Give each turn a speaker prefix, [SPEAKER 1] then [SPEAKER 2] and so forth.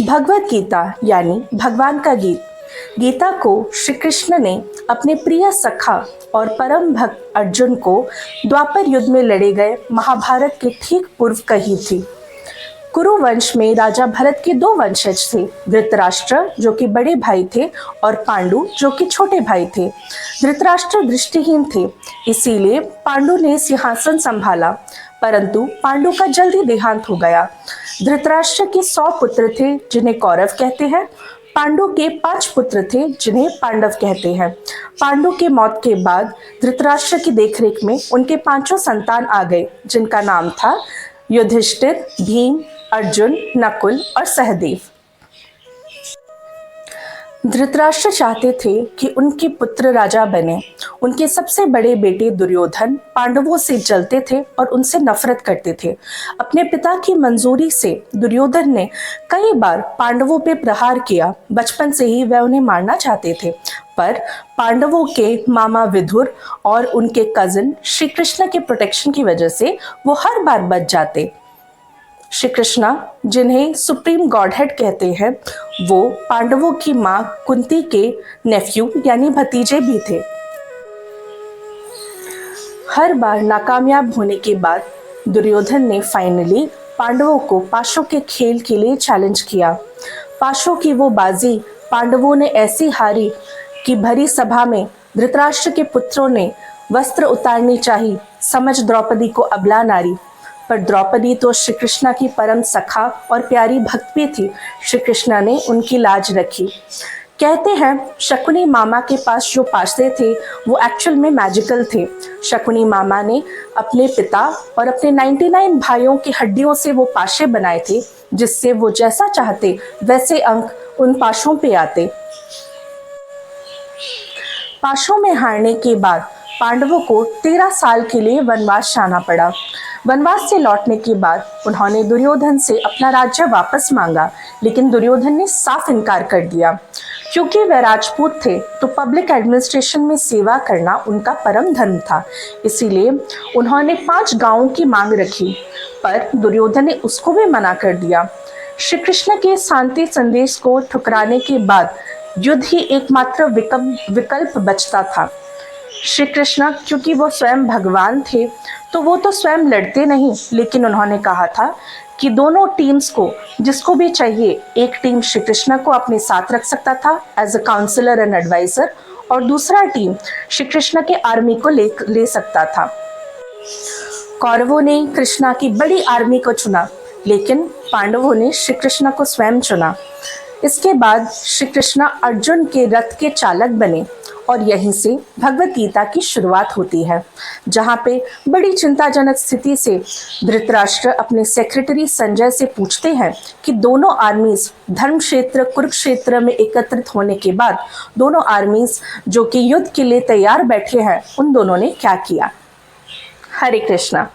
[SPEAKER 1] भगवत गीता यानी भगवान का गीत। गीता को श्री कृष्ण ने अपने प्रिय सखा और परम भक्त अर्जुन को द्वापर युद्ध में लड़े गए महाभारत के ठीक पूर्व कही थी। कुरु वंश में राजा भरत के दो वंशज थे, धृतराष्ट्र जो कि बड़े भाई थे और पांडु जो कि छोटे भाई थे। धृतराष्ट्र दृष्टिहीन थे, इसीलिए पांडु ने सिंहासन संभाला, परंतु पांडु का जल्दी देहांत हो गया। धृतराष्ट्र के 100 पुत्र थे जिन्हें कौरव कहते हैं। पांडु के 5 पुत्र थे जिन्हें पांडव कहते हैं। पांडु के मौत के बाद धृतराष्ट्र की देखरेख में उनके 5 संतान आ गए, जिनका नाम था युधिष्ठिर, भीम, अर्जुन, नकुल और सहदेव। धृतराष्ट्र चाहते थे कि उनके पुत्र राजा बने। उनके सबसे बड़े बेटे दुर्योधन पांडवों से जलते थे और उनसे नफरत करते थे। अपने पिता की मंजूरी से दुर्योधन ने कई बार पांडवों पे प्रहार किया। बचपन से ही वह उन्हें मारना चाहते थे, पर पांडवों के मामा विदुर और उनके कजिन श्री कृष्ण के प्रोटेक्शन की वजह से वो हर बार बच जाते। श्री कृष्णा, जिन्हें सुप्रीम गॉडहेड कहते हैं, वो पांडवों की मां कुंती के नेफ्यू यानी भतीजे भी थे। हर बार नाकामयाब होने के बाद दुर्योधन ने फाइनली पांडवों को पाशों के खेल के लिए चैलेंज किया। पाशों की वो बाजी पांडवों ने ऐसी हारी कि भरी सभा में धृतराष्ट्र के पुत्रों ने वस्त्र उतारनी चाही, समझ द्रौपदी को अबला नारी। पर द्रौपदी तो श्री कृष्णा की परम सखा और प्यारी भक्त भी थी। श्री कृष्णा ने उनकी लाज रखी। कहते हैं शकुनी मामा के पास जो पासे थे वो एक्चुअल में मैजिकल थे। शकुनी मामा ने अपने पिता और अपने 99 भाइयों की हड्डियों से वो पाशे बनाए थे, जिससे वो जैसा चाहते वैसे अंक उन पाशों पे आते। पाशों में हारने के बाद पांडवों को 13 साल के लिए वनवास जाना पड़ा। वनवास से लौटने के बाद उन्होंने दुर्योधन से अपना राज्य वापस मांगा, लेकिन दुर्योधन ने साफ इनकार कर दिया। क्योंकि वह राजपूत थे तो पब्लिक एडमिनिस्ट्रेशन में सेवा करना उनका परम धर्म था, इसीलिए उन्होंने 5 गांवों की मांग रखी, पर दुर्योधन ने उसको भी मना कर दिया। श्री कृष्ण के शांति संदेश को ठुकराने के बाद युद्ध ही एकमात्र विकल्प बचता था। श्री कृष्ण क्योंकि वो स्वयं भगवान थे तो वो तो स्वयं लड़ते नहीं, लेकिन उन्होंने कहा था कि दोनों टीम्स को जिसको भी चाहिए, एक टीम श्री कृष्ण को अपने साथ रख सकता था as a counsellor and advisor, और दूसरा टीम श्री कृष्ण के आर्मी को ले सकता था। कौरवों ने कृष्णा की बड़ी आर्मी को चुना, लेकिन पांडवों ने श्री कृष्ण को स्वयं चुना। इसके बाद श्री कृष्ण अर्जुन के रथ के चालक बने और यहीं से भगवत गीता की शुरुआत होती है, जहाँ पे बड़ी चिंताजनक स्थिति से धृतराष्ट्र अपने सेक्रेटरी संजय से पूछते हैं कि दोनों आर्मीज धर्म क्षेत्र कुरुक्षेत्र में एकत्रित होने के बाद दोनों आर्मीज जो कि युद्ध के लिए तैयार बैठे हैं, उन दोनों ने क्या किया। हरे कृष्णा।